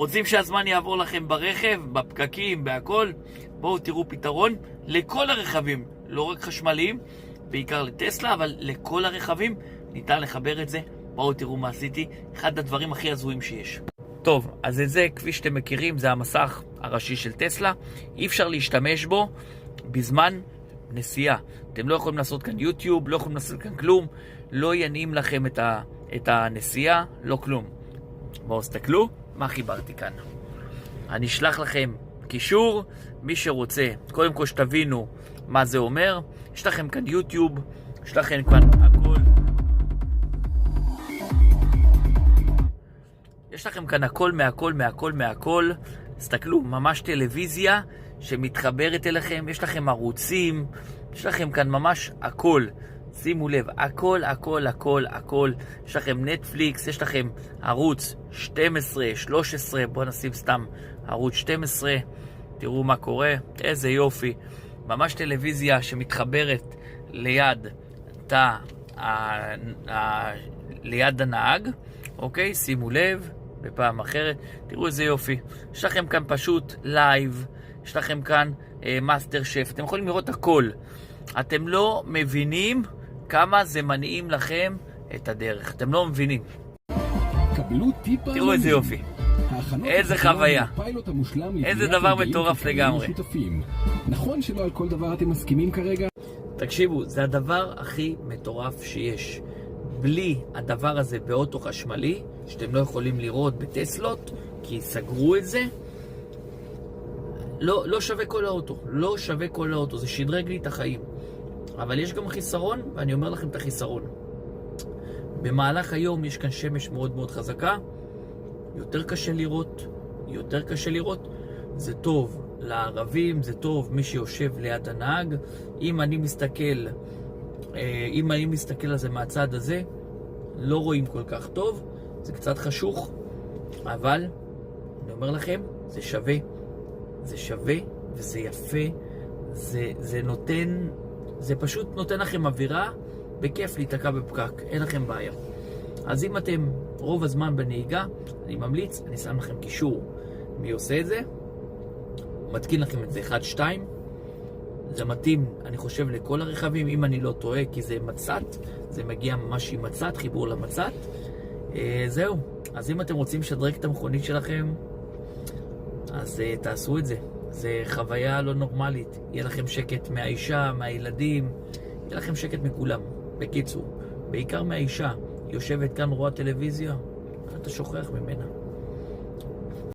רוצים שהזמן יעבור לכם ברכב, בפקקים, בהכל? בואו תראו פתרון לכל הרכבים, לא רק חשמליים, בעיקר לטסלה, אבל לכל הרכבים ניתן לחבר את זה. בואו תראו מה עשיתי, אחד הדברים הכי הזויים שיש. טוב, אז את זה, כפי שאתם מכירים, זה המסך הראשי של טסלה. אי אפשר להשתמש בו בזמן נסיעה. אתם לא יכולים לעשות כאן יוטיוב, לא יכולים לעשות כאן כלום, לא ינעים לכם את הנסיעה, לא כלום. בואו תסתכלו מה חיברתי כאן. אני אשלח לכם קישור, מי שרוצה, קודם כל שתבינו מה זה אומר. יש לכם כאן יוטיוב, יש לכם כאן הכל. יש לכם כאן הכל מהכל. תסתכלו, ממש טלוויזיה שמתחברת אליכם, יש לכם ערוצים, יש לכם כאן ממש הכל. שימו לב, הכל. יש לכם נטפליקס, יש לכם ערוץ 12, 13, בואו נשים סתם ערוץ 12, תראו מה קורה, איזה יופי. ממש טלוויזיה שמתחברת ליד ליד הנהג, אוקיי? שימו לב, בפעם אחרת, תראו איזה יופי. יש לכם כאן פשוט לייב, יש לכם כאן מאסטר שף, אתם יכולים לראות הכל. אתם לא מבינים כמה זה מנעים לכם את הדרך. אתם לא מבינים. תראו איזה יופי. איזה חוויה. איזה דבר מטורף לגמרי. נכון שלא על כל דבר אתם מסכימים כרגע? תקשיבו, זה הדבר הכי מטורף שיש. בלי הדבר הזה באוטו חשמלי, שאתם לא יכולים לראות בטסלות, כי סגרו את זה, לא שווה כל האוטו. לא שווה כל האוטו. זה שדרג לי את החיים. אבל יש גם חיסרון, ואני אומר לכם את החיסרון. במהלך היום יש כאן שמש מאוד מאוד חזקה, יותר קשה לראות. זה טוב לערבים, זה טוב מי שיושב ליד הנהג. אם אני מסתכל על זה מהצד הזה, לא רואים כל כך טוב, זה קצת חשוך, אבל אני אומר לכם, זה שווה וזה יפה, זה פשוט נותן לכם אווירה, בכיף להתקע בפקק, אין לכם בעיה. אז אם אתם רוב הזמן בנהיגה, אני ממליץ, אני שם לכם קישור מי עושה את זה, מתקין לכם את זה 1-2, זה מתאים, אני חושב, לכל הרכבים, אם אני לא טועה, כי זה מצאת, זה מגיע ממש עם מצאת, חיבור למצאת. זהו, אז אם אתם רוצים לשדרג את המכונית שלכם, אז תעשו את זה. זה חוויה לא נורמלית. יהיה לכם שקט מהאישה, מהילדים, יהיה לכם שקט מכולם. בקיצור, בעיקר מהאישה, יושבת כאן רואה טלוויזיה, אתה שוכח ממנה.